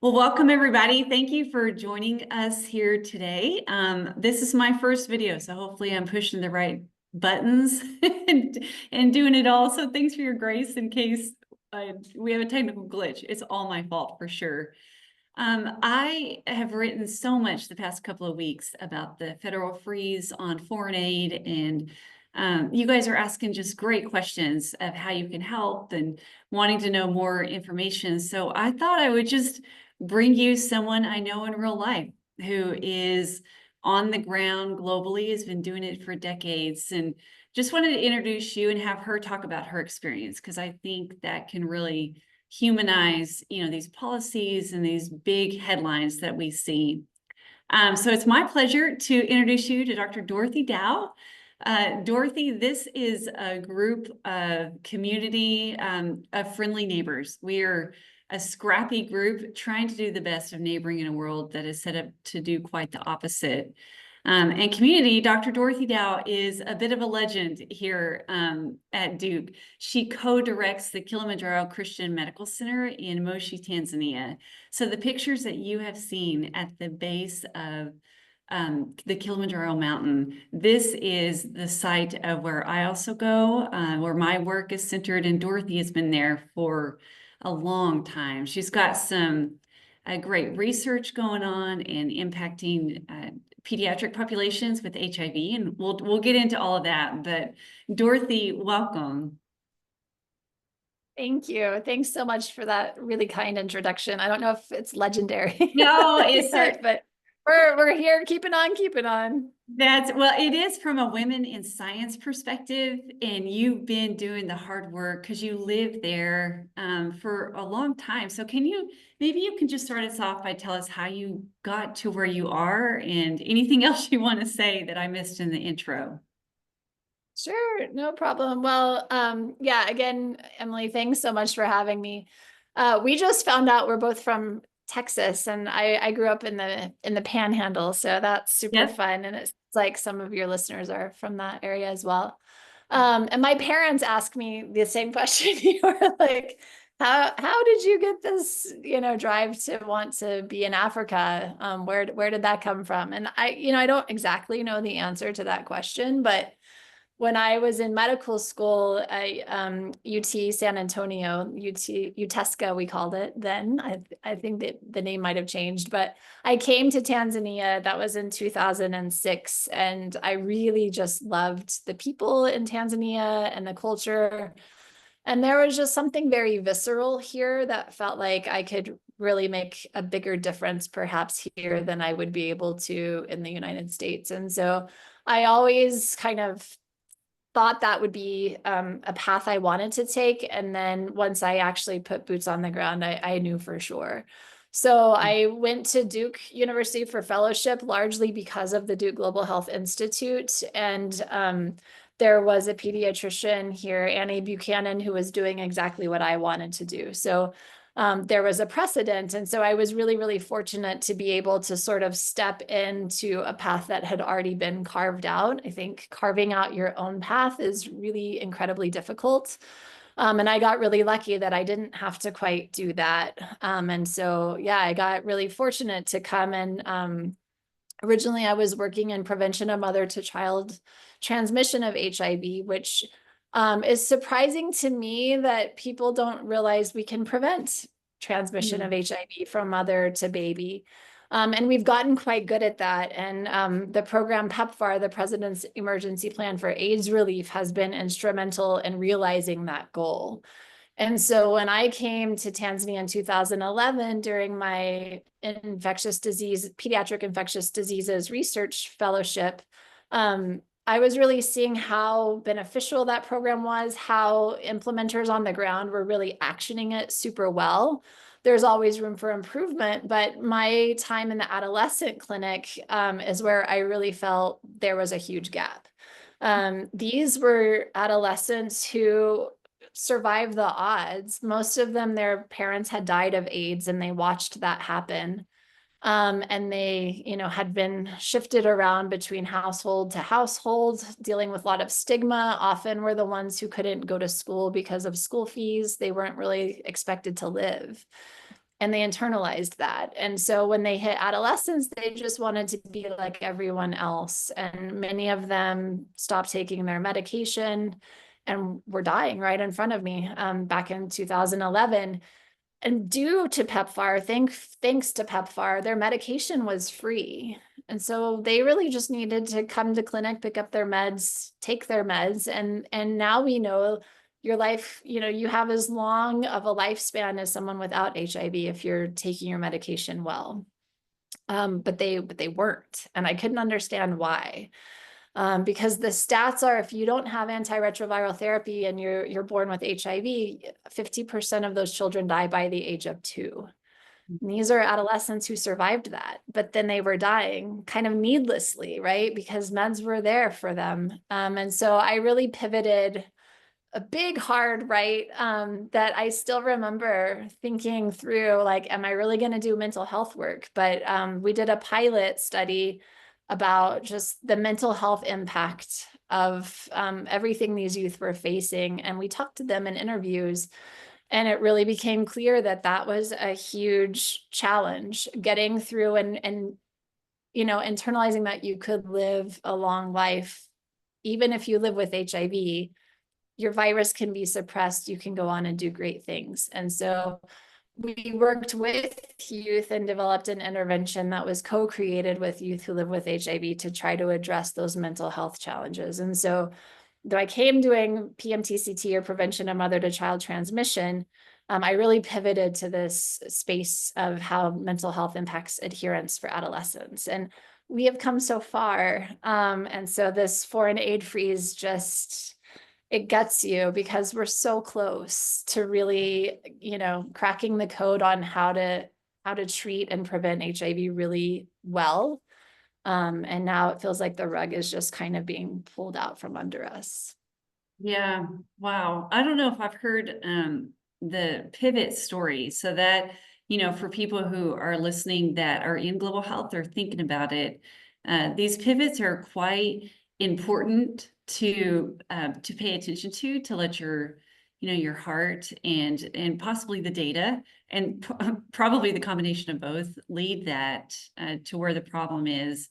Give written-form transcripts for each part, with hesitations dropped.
Well, welcome everybody. Thank you for joining us here today. This is my first video, so hopefully I'm pushing the right buttons and doing it all. So thanks for your grace in case we have a technical glitch. It's all my fault for sure. I have written so much the past couple of weeks about the federal freeze on foreign aid, and you guys are asking just great questions of how you can help and wanting to know more information. So I thought I would just bring you someone I know in real life who is on the ground globally, has been doing it for decades, and just wanted to introduce you and have her talk about her experience, because I think that can really humanize, these policies and these big headlines that we see. So it's my pleasure to introduce you to Dr. Dorothy Dow. Dorothy, this is a group of community of friendly neighbors. We are a scrappy group trying to do the best of neighboring in a world that is set up to do quite the opposite. And community, Dr. Dorothy Dow is a bit of a legend here at Duke. She co-directs the Kilimanjaro Christian Medical Center in Moshi, Tanzania. So the pictures that you have seen at the base of the Kilimanjaro mountain, this is the site of where I also go, where my work is centered, and Dorothy has been there for a long time. She's got some great research going on and impacting pediatric populations with HIV, and we'll get into all of that. But Dorothy, welcome. Thank you. Thanks so much for that really kind introduction. I don't know if it's legendary. No, it's but we're here keeping on. Well, it is from a women in science perspective, and you've been doing the hard work because you live there for a long time. So maybe you can just start us off by telling us how you got to where you are and anything else you want to say that I missed in the intro. Sure, no problem. Well, yeah, again, Emily, thanks so much for having me. We just found out we're both from Texas, and I grew up in the Panhandle, so that's super fun. And it's like some of your listeners are from that area as well. And my parents asked me the same question. You were like, how did you get this, drive to want to be in Africa? Where did that come from? And I don't exactly know the answer to that question, but when I was in medical school at UT San Antonio, UTESCA, we called it then. I think that the name might have changed, but I came to Tanzania. That was in 2006. And I really just loved the people in Tanzania and the culture. And there was just something very visceral here that felt like I could really make a bigger difference perhaps here than I would be able to in the United States. And so I always kind of thought that would be a path I wanted to take. And then once I actually put boots on the ground, I knew for sure. So I went to Duke University for fellowship, largely because of the Duke Global Health Institute. And there was a pediatrician here, Annie Buchanan, who was doing exactly what I wanted to do. So there was a precedent. And so I was really, really fortunate to be able to sort of step into a path that had already been carved out. I think carving out your own path is really incredibly difficult. And I got really lucky that I didn't have to quite do that. And so, yeah, I got really fortunate to come and originally I was working in prevention of mother-to-child transmission of HIV, which is surprising to me that people don't realize we can prevent transmission of HIV from mother to baby. And we've gotten quite good at that. And the program PEPFAR, the President's Emergency Plan for AIDS Relief, has been instrumental in realizing that goal. And so when I came to Tanzania in 2011 during my pediatric infectious diseases research fellowship, I was really seeing how beneficial that program was, how implementers on the ground were really actioning it super well. There's always room for improvement, but my time in the adolescent clinic is where I really felt there was a huge gap. These were adolescents who survived the odds. Most of them, their parents had died of AIDS and they watched that happen. And they, had been shifted around between household to household, dealing with a lot of stigma. Often were the ones who couldn't go to school because of school fees. They weren't really expected to live. and they internalized that. And so when they hit adolescence, they just wanted to be like everyone else. And many of them stopped taking their medication and were dying right in front of me back in 2011. And due to PEPFAR, thanks to PEPFAR, their medication was free. And so they really just needed to come to clinic, pick up their meds, take their meds. And now we know your life, you have as long of a lifespan as someone without HIV if you're taking your medication well. But they weren't. And I couldn't understand why. Because the stats are, if you don't have antiretroviral therapy and you're born with HIV, 50% of those children die by the age of 2. And these are adolescents who survived that, but then they were dying kind of needlessly, right? Because meds were there for them. And so I really pivoted a big hard right that I still remember thinking through, like, am I really going to do mental health work? But we did a pilot study about just the mental health impact of everything these youth were facing. And we talked to them in interviews, and it really became clear that that was a huge challenge, getting through and internalizing that you could live a long life. Even if you live with HIV, your virus can be suppressed, you can go on and do great things. And so we worked with youth and developed an intervention that was co-created with youth who live with HIV to try to address those mental health challenges. And so though I came doing PMTCT, or prevention of mother to child transmission, I really pivoted to this space of how mental health impacts adherence for adolescents. And we have come so far. And so this foreign aid freeze it gets you, because we're so close to really, cracking the code on how to treat and prevent HIV really well. And now it feels like the rug is just kind of being pulled out from under us. Yeah. Wow. I don't know if I've heard the pivot story. So that, for people who are listening that are in global health or thinking about it, these pivots are quite important to pay attention to let your heart and possibly the data and probably the combination of both lead that to where the problem is.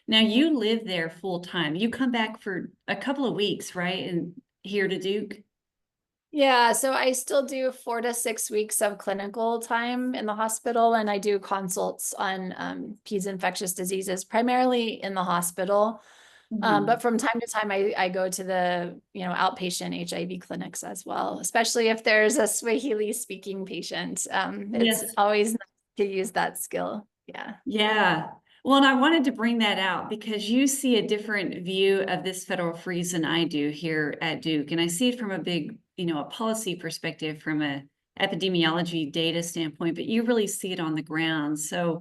Now you live there full time. You come back for a couple of weeks, right? And here to Duke. Yeah, so I still do 4 to 6 weeks of clinical time in the hospital, and I do consults on peds infectious diseases, primarily in the hospital. But from time to time, I go to the outpatient HIV clinics as well, especially if there's a Swahili speaking patient. It's Yes. always nice to use that skill. Yeah. Yeah. Well, and I wanted to bring that out because you see a different view of this federal freeze than I do here at Duke. And I see it from a big, a policy perspective, from a epidemiology data standpoint, but you really see it on the ground. So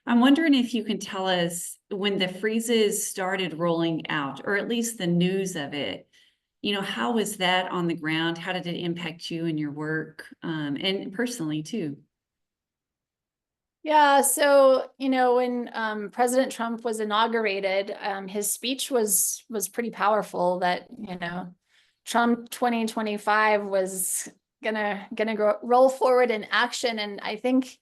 I'm wondering if you can tell us, when the freezes started rolling out, or at least the news of it, how was that on the ground? How did it impact you and your work, and personally too? Yeah, so when President Trump was inaugurated, his speech was pretty powerful. That Trump 2025 was gonna roll forward in action, and I think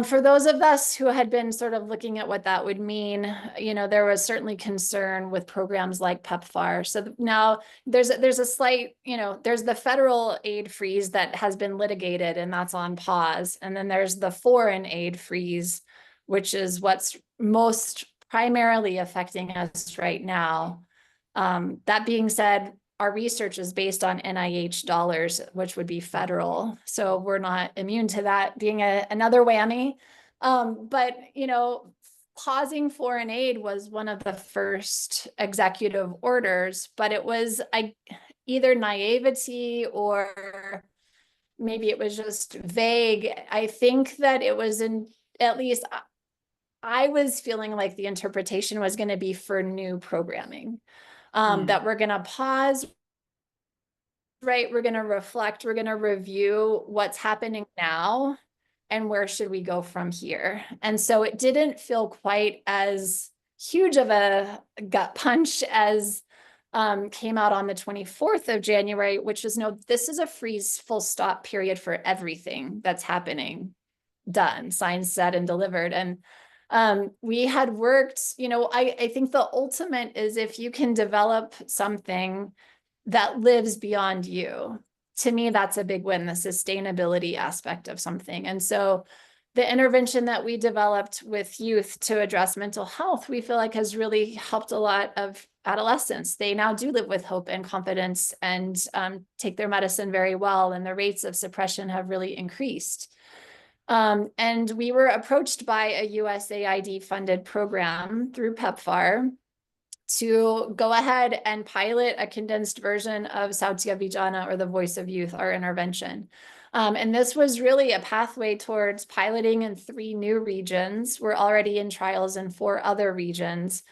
for those of us who had been sort of looking at what that would mean, there was certainly concern with programs like PEPFAR. So now there's a slight, there's the federal aid freeze that has been litigated, and that's on pause. And then there's the foreign aid freeze, which is what's most primarily affecting us right now. That being said, our research is based on NIH dollars, which would be federal. So we're not immune to that being another whammy. But, pausing foreign aid was one of the first executive orders, but it was either naivety or maybe it was just vague. I think that it was at least I was feeling like the interpretation was going to be for new programming. That we're going to pause, right? We're going to reflect, we're going to review what's happening now and where should we go from here. And so it didn't feel quite as huge of a gut punch as came out on the 24th of January, which is, no, this is a freeze full stop period for everything that's happening. done, signed, said, and delivered. And we had worked, I think the ultimate is if you can develop something that lives beyond you. To me, that's a big win, the sustainability aspect of something. And so the intervention that we developed with youth to address mental health, we feel like has really helped a lot of adolescents. They now do live with hope and confidence and take their medicine very well, and the rates of suppression have really increased. And we were approached by a USAID funded program through PEPFAR to go ahead and pilot a condensed version of Sautia Vijana, or the Voice of Youth, our intervention. And this was really a pathway towards piloting in 3 new regions. We're already in trials in 4 other regions,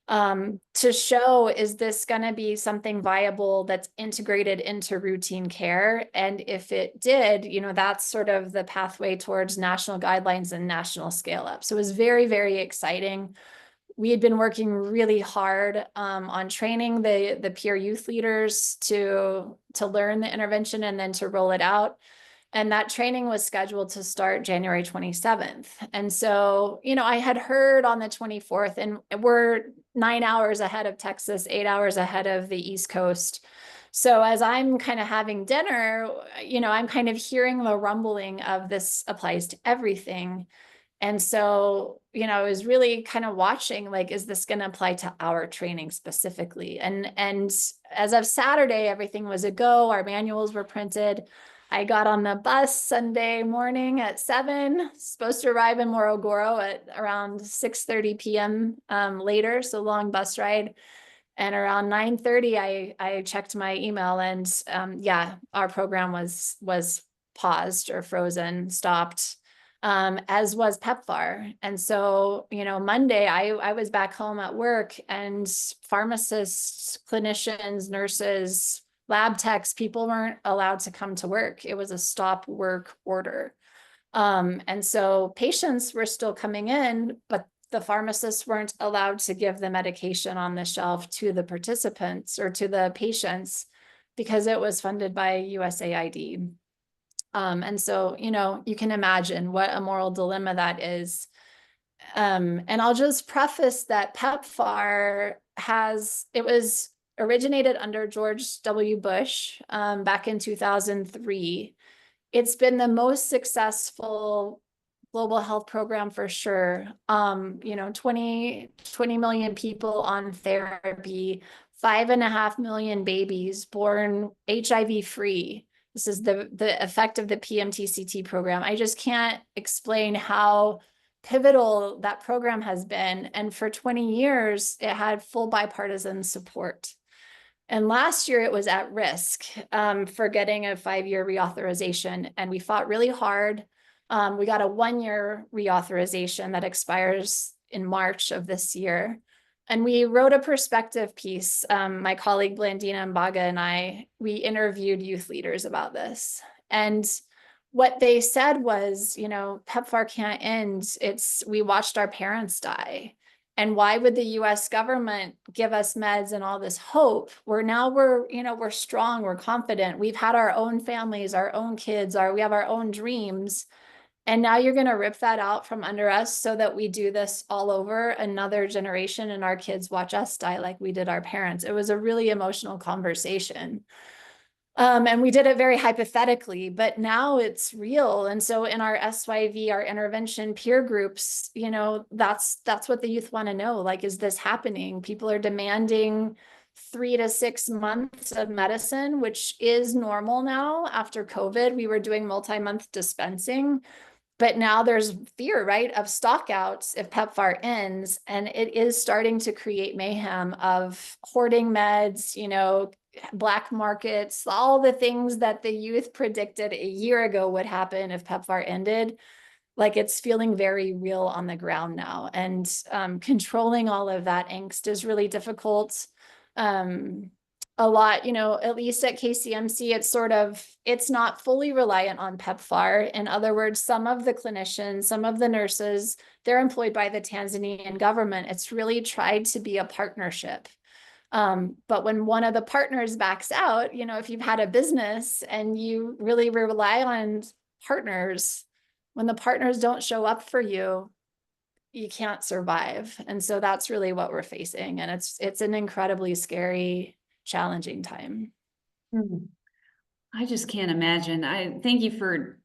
to show, is this going to be something viable that's integrated into routine care? And if it did, that's sort of the pathway towards national guidelines and national scale up. So it was very, very exciting. We had been working really hard on training the peer youth leaders to learn the intervention and then to roll it out. And that training was scheduled to start January 27th. And so, I had heard on the 24th, and we're 9 hours ahead of Texas, 8 hours ahead of the East Coast. So as I'm kind of having dinner, I'm kind of hearing the rumbling of this applies to everything. And so, I was really kind of watching, like, is this going to apply to our training specifically? And as of Saturday, everything was a go. Our manuals were printed. I got on the bus Sunday morning at 7, supposed to arrive in Morogoro at around 6:30 p.m. Later, so long bus ride. And around 9:30, I checked my email, and our program was paused or frozen, stopped. As was PEPFAR. And so, Monday I was back home at work, and pharmacists, clinicians, nurses, lab techs, people weren't allowed to come to work. It was a stop work order. And so patients were still coming in, but the pharmacists weren't allowed to give the medication on the shelf to the participants or to the patients because it was funded by USAID. And so, you can imagine what a moral dilemma that is. And I'll just preface that PEPFAR it was originated under George W. Bush back in 2003. It's been the most successful global health program for sure. 20 million people on therapy, 5.5 million babies born HIV free. This is the effect of the PMTCT program. I just can't explain how pivotal that program has been. And for 20 years, it had full bipartisan support. And last year it was at risk for getting a 5-year reauthorization. And we fought really hard. We got a 1-year reauthorization that expires in March of this year. And we wrote a perspective piece. My colleague Blandina Mbaga and we interviewed youth leaders about this. And what they said was, PEPFAR can't end. We watched our parents die. And why would the US government give us meds and all this hope? We're strong, we're confident. We've had our own families, our own kids, we have our own dreams. And now you're going to rip that out from under us so that we do this all over another generation and our kids watch us die like we did our parents. It was a really emotional conversation. And we did it very hypothetically, but now it's real. And so in our SYV, our intervention peer groups, that's what the youth want to know. Like, is this happening? People are demanding 3 to 6 months of medicine, which is normal now after COVID. We were doing multi-month dispensing. But now there's fear, right, of stockouts if PEPFAR ends, and it is starting to create mayhem of hoarding meds, black markets, all the things that the youth predicted a year ago would happen if PEPFAR ended. Like, it's feeling very real on the ground now, and controlling all of that angst is really difficult. A lot, at least at KCMC, it's not fully reliant on PEPFAR. In other words, some of the clinicians, some of the nurses, they're employed by the Tanzanian government. It's really tried to be a partnership. But when one of the partners backs out, if you've had a business and you really rely on partners, when the partners don't show up for you, you can't survive. And so that's really what we're facing. And it's an incredibly scary, challenging time. Hmm. I just can't imagine. I thank you for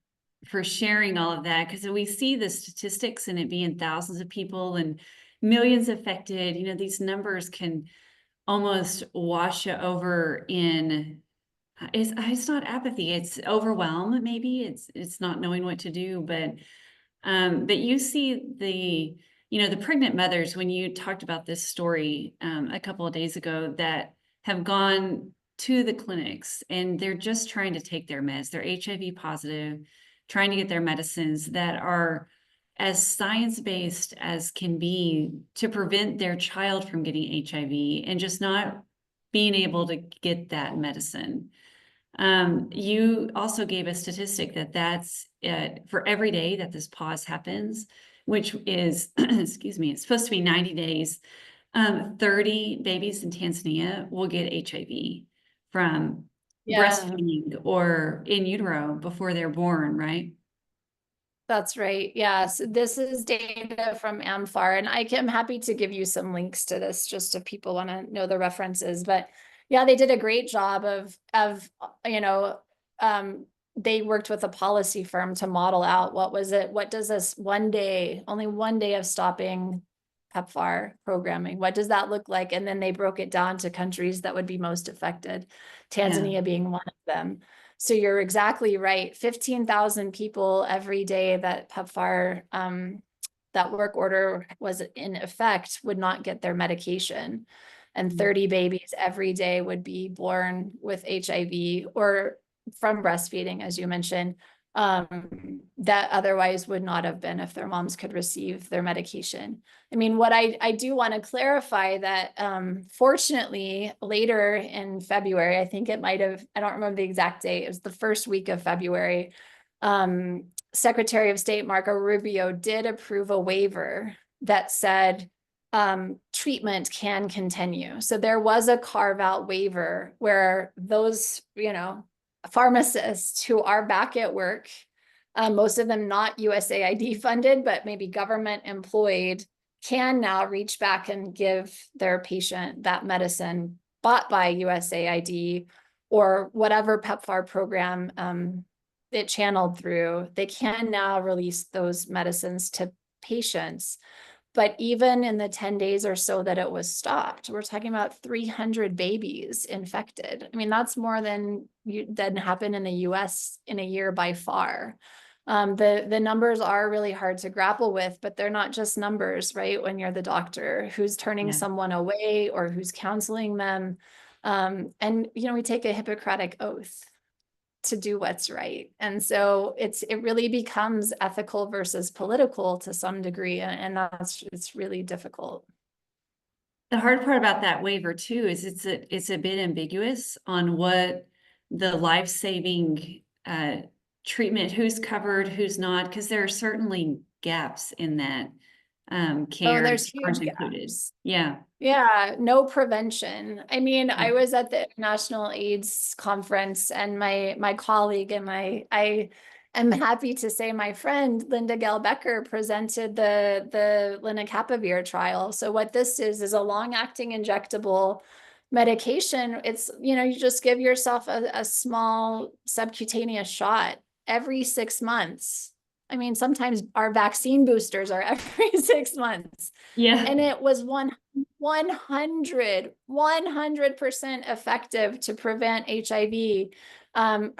sharing all of that, because we see the statistics and it being thousands of people and millions affected. You know, these numbers can almost wash you over in it's not apathy, it's overwhelm. Maybe it's not knowing what to do. But you see the, you know, the pregnant mothers, when you talked about this story a couple of days ago, that have gone to the clinics and they're just trying to take their meds. They're HIV positive, trying to get their medicines that are as science-based as can be to prevent their child from getting HIV, and just not being able to get that medicine. You also gave a statistic that that's for every day that this pause happens, which is, excuse me, it's supposed to be 90 days. 30 babies in Tanzania will get HIV from Yeah, breastfeeding or in utero before they're born, right? that's right. Yeah. So this is data from AMFAR, and I'm happy to give you some links to this just if people want to know the references. But yeah, they did a great job you know, they worked with a policy firm to model out what does this only 1 day of stopping PEPFAR programming, what does that look like? And then they broke it down to countries that would be most affected, Yeah. Tanzania being one of them. So you're exactly right. 15,000 people every day that PEPFAR, that work order was in effect, would not get their medication. And 30 babies every day would be born with HIV or from breastfeeding, as you mentioned, that otherwise would not have been if their moms could receive their medication. I mean, what I do want to clarify that fortunately later in February, I think it might have, I don't remember the exact date, it was the first week of February, Secretary of State Marco Rubio did approve a waiver that said treatment can continue. So there was a carve out waiver where those, you know, pharmacists who are back at work, most of them not USAID funded, but maybe government employed, can now reach back and give their patient that medicine bought by USAID or whatever PEPFAR program it channeled through. They can now release those medicines to patients. But even in the 10 days or so that it was stopped, we're talking about 300 babies infected. I mean, that's more than happened in the US in a year by far. The numbers are really hard to grapple with, but they're not just numbers, right? When you're the doctor who's turning Yeah. someone away or who's counseling them. And, you know, we take a Hippocratic oath to do what's right. And so it really becomes ethical versus political to some degree. And it's really difficult. The hard part about that waiver too is it's a bit ambiguous on what the life-saving treatment, who's covered, who's not, because there are certainly gaps in that Oh, care there's that huge aren't included. gaps. Yeah. Yeah, no prevention. I mean, Yeah. I was at the International AIDS Conference and my colleague and I am happy to say my friend Linda Gell Becker presented the lenacapavir trial. So what this is a long-acting injectable medication. It's, you know, you just give yourself a small subcutaneous shot every 6 months. I mean, sometimes our vaccine boosters are every 6 months. Yeah. And it was 100% effective to prevent HIV.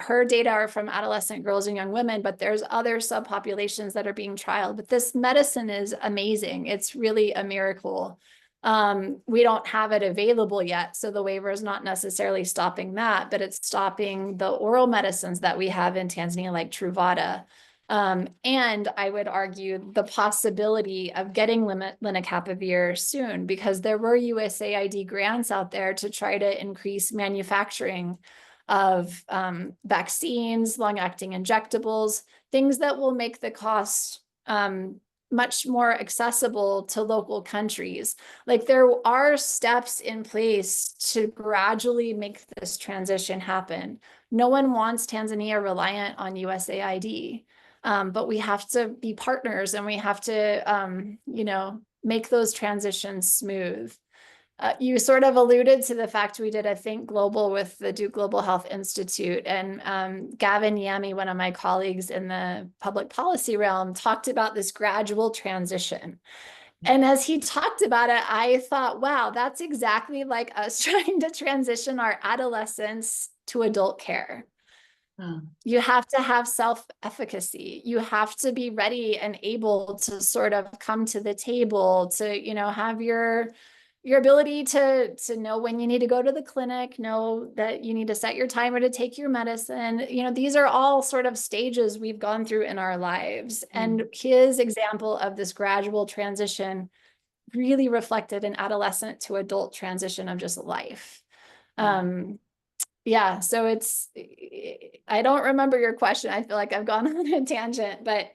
Her data are from adolescent girls and young women, but there's other subpopulations that are being trialed. But this medicine is amazing. It's really a miracle. We don't have it available yet, so the waiver is not necessarily stopping that, but it's stopping the oral medicines that we have in Tanzania, like Truvada. And I would argue the possibility of getting lenacapavir soon, because there were USAID grants out there to try to increase manufacturing of vaccines, long-acting injectables, things that will make the cost much more accessible to local countries. Like there are steps in place to gradually make this transition happen. No one wants Tanzania reliant on USAID. But we have to be partners, and we have to, make those transitions smooth. You sort of alluded to the fact we did a Think Global with the Duke Global Health Institute, and Gavin Yammy, one of my colleagues in the public policy realm, talked about this gradual transition. And as he talked about it, I thought, wow, that's exactly like us trying to transition our adolescents to adult care. Oh, You have to have self-efficacy. You have to be ready and able to sort of come to the table to, have your ability to know when you need to go to the clinic, know that you need to set your timer to take your medicine. These are all sort of stages we've gone through in our lives. And his example of this gradual transition really reflected an adolescent to adult transition of just life. Yeah, so I don't remember your question. I feel like I've gone on a tangent, but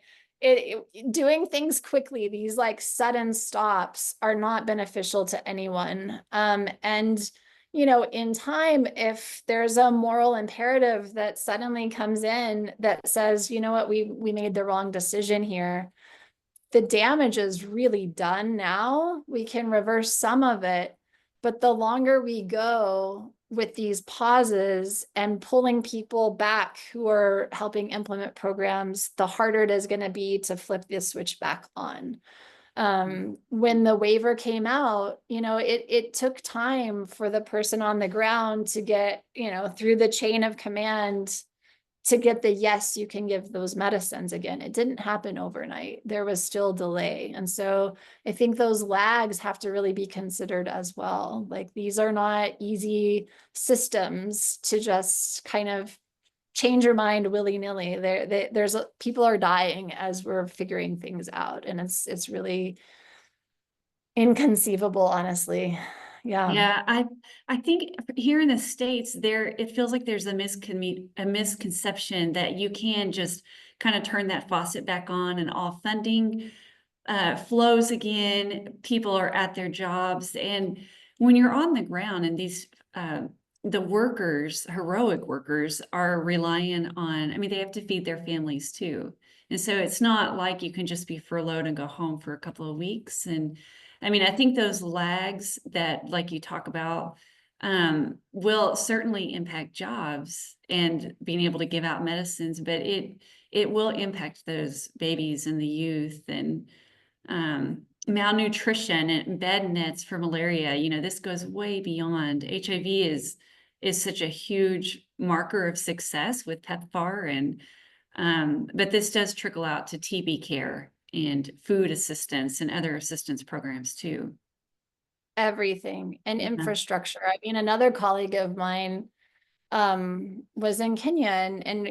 doing things quickly, these like sudden stops are not beneficial to anyone. And in time, if there's a moral imperative that suddenly comes in that says, you know what, we made the wrong decision here, the damage is really done now. We can reverse some of it, but the longer we go with these pauses and pulling people back who are helping implement programs, the harder it is going to be to flip this switch back on. When the waiver came out, it took time for the person on the ground to get, through the chain of command to get the yes, you can give those medicines again. It didn't happen overnight. There was still delay. And so I think those lags have to really be considered as well. Like, these are not easy systems to just kind of change your mind willy-nilly. People are dying as we're figuring things out. And it's really inconceivable, honestly. yeah, I think here in the States, it feels like there's a misconception that you can just kind of turn that faucet back on and all funding flows again. People are at their jobs, and when you're on the ground, and the workers, heroic workers, are relying on. I mean, they have to feed their families too, and so it's not like you can just be furloughed and go home for a couple of weeks. And I mean, I think those lags that, like you talk about, will certainly impact jobs and being able to give out medicines, but it will impact those babies and the youth, and malnutrition and bed nets for malaria. This goes way beyond. HIV is such a huge marker of success with PEPFAR, but this does trickle out to TB care and food assistance and other assistance programs too. Everything and infrastructure. I mean, another colleague of mine was in Kenya, and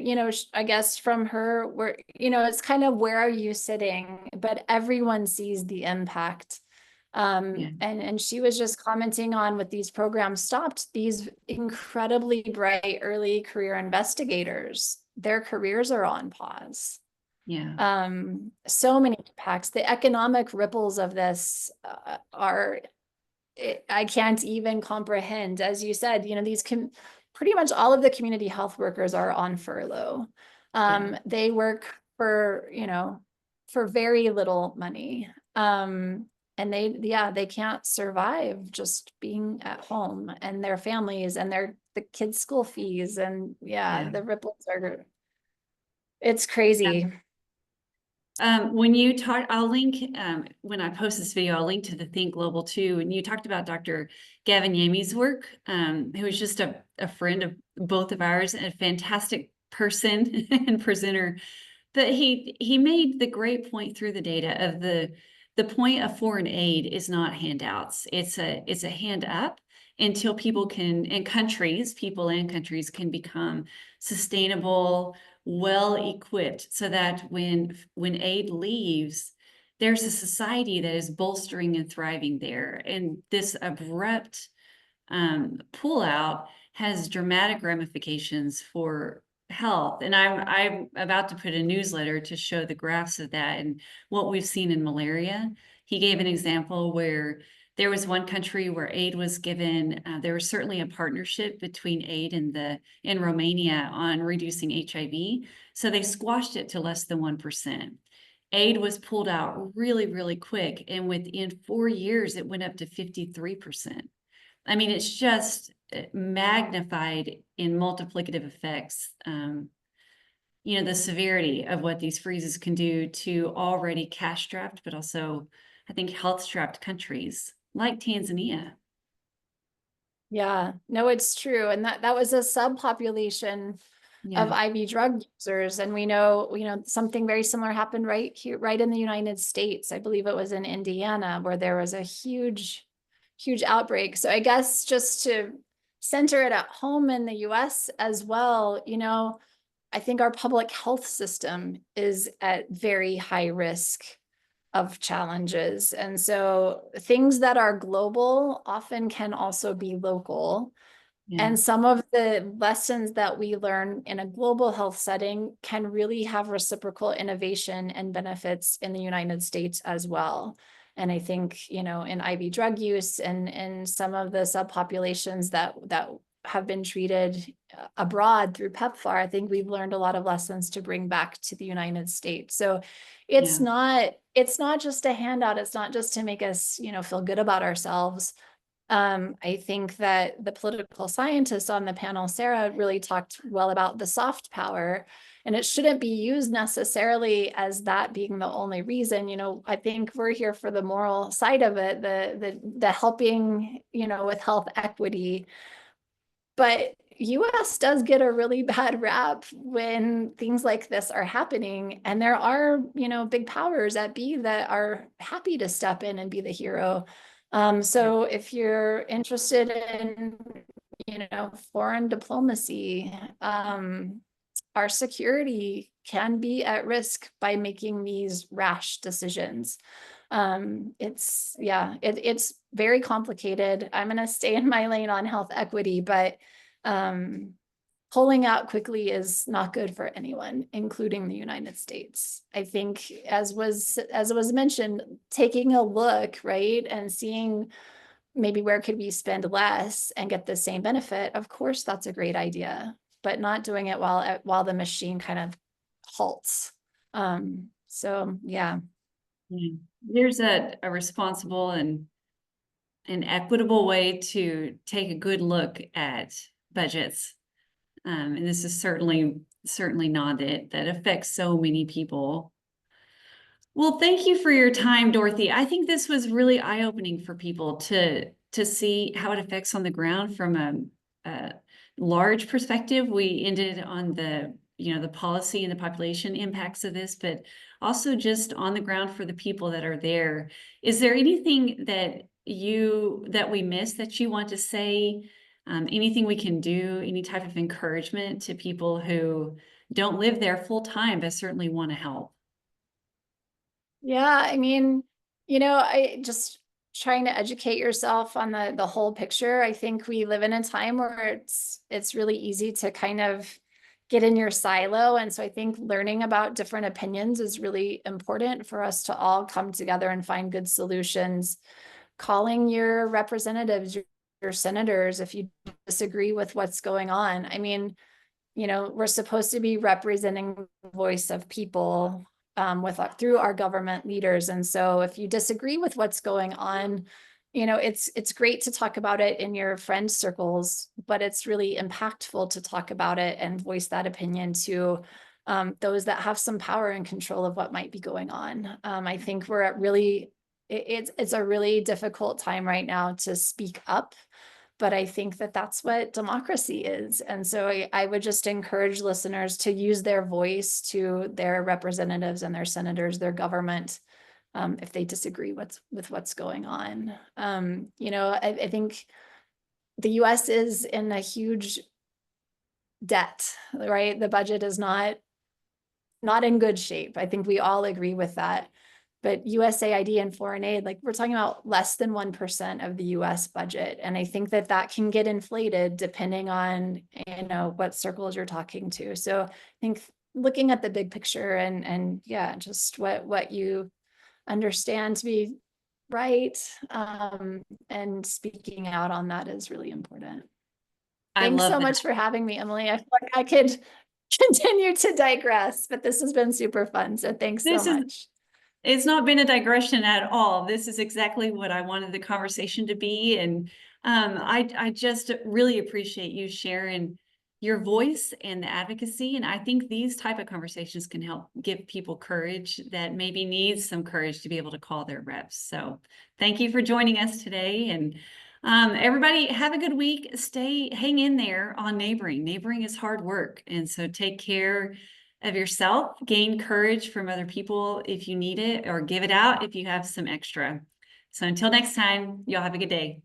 I guess from her, where it's kind of, where are you sitting, but everyone sees the impact. And she was just commenting on, with these programs stopped, these incredibly bright early career investigators, their careers are on pause. Yeah. So many impacts. The economic ripples of this I can't even comprehend. As you said, these pretty much all of the community health workers are on furlough. They work for very little money. And they can't survive just being at home, and their families and the kids' school fees, and the ripples it's crazy. When you talk, I'll link, when I post this video, I'll link to the Think Global too. And you talked about Dr. Gavin Yamey's work, who was just a friend of both of ours, and a fantastic person and presenter. But he made the great point through the data of the point of foreign aid is not handouts. It's a hand up until people and countries can become sustainable, well-equipped, so that when aid leaves, there's a society that is bolstering and thriving there. And this abrupt pullout has dramatic ramifications for health. And I'm about to put a newsletter to show the graphs of that and what we've seen in malaria. He gave an example where There was one country where aid was given. There was certainly a partnership between aid and in Romania on reducing HIV. So they squashed it to less than 1%. Aid was pulled out really, really quick. And within 4 years, it went up to 53%. I mean, it's just magnified in multiplicative effects. The severity of what these freezes can do to already cash-strapped, but also, I think, health-strapped countries like Tanzania. Yeah, no, it's true. And that was a subpopulation of Yeah, IV drug users. And we know, something very similar happened right here, right in the United States. I believe it was in Indiana, where there was a huge, huge outbreak. So I guess just to center it at home in the US as well, I think our public health system is at very high risk of challenges. And so things that are global often can also be local. yeah, And some of the lessons that we learn in a global health setting can really have reciprocal innovation and benefits in the United States as well. And I think, in IV drug use and some of the subpopulations that have been treated abroad through PEPFAR, I think we've learned a lot of lessons to bring back to the United States. So it's yeah, not just a handout. It's not just to make us, feel good about ourselves. I think that the political scientists on the panel, Sarah, really talked well about the soft power, and it shouldn't be used necessarily as that being the only reason. I think we're here for the moral side of it, the helping, with health equity. But US does get a really bad rap when things like this are happening. And there are, big powers at B that are happy to step in and be the hero. So if you're interested in, foreign diplomacy, our security can be at risk by making these rash decisions. It's very complicated. I'm going to stay in my lane on health equity, but pulling out quickly is not good for anyone, including the United States. I think, as was mentioned, taking a look, right, and seeing maybe where could we spend less and get the same benefit. Of course, that's a great idea, but not doing it while the machine kind of halts. So yeah. yeah. There's a responsible and an equitable way to take a good look at budgets. And this is certainly not it that affects so many people. Well, thank you for your time, Dorothy. I think this was really eye-opening for people to see how it affects on the ground from a large perspective. We ended on the policy and the population impacts of this, but also just on the ground for the people that are there. Is there anything that we missed that you want to say? Anything we can do, any type of encouragement to people who don't live there full time, but certainly want to help? Yeah, I mean, I just trying to educate yourself on the whole picture. I think we live in a time where it's really easy to kind of get in your silo. And so I think learning about different opinions is really important for us to all come together and find good solutions. Calling your representatives, your senators, if you disagree with what's going on. I mean, we're supposed to be representing the voice of people through our government leaders. And so if you disagree with what's going on, it's great to talk about it in your friend circles, but it's really impactful to talk about it and voice that opinion to those that have some power and control of what might be going on. I think we're at it's a really difficult time right now to speak up. But I think that that's what democracy is. And so I would just encourage listeners to use their voice to their representatives and their senators, their government, if they disagree with what's going on. I think the US is in a huge debt, right? The budget is not in good shape. I think we all agree with that. But USAID and foreign aid, like we're talking about less than 1% of the US budget. And I think that can get inflated depending on, what circles you're talking to. So I think looking at the big picture and yeah, just what you understand to be right. And speaking out on that is really important. I Thanks love so that. much for having me, Emily. I feel like I could continue to digress, but this has been super fun. So thanks so This is much. It's not been a digression at all. This is exactly what I wanted the conversation to be. And I just really appreciate you sharing your voice and the advocacy. And I think these type of conversations can help give people courage that maybe needs some courage to be able to call their reps. So thank you for joining us today. And everybody have a good week. Hang in there on neighboring. Neighboring is hard work. And so take care of yourself, gain courage from other people if you need it, or give it out if you have some extra. So until next time, y'all have a good day.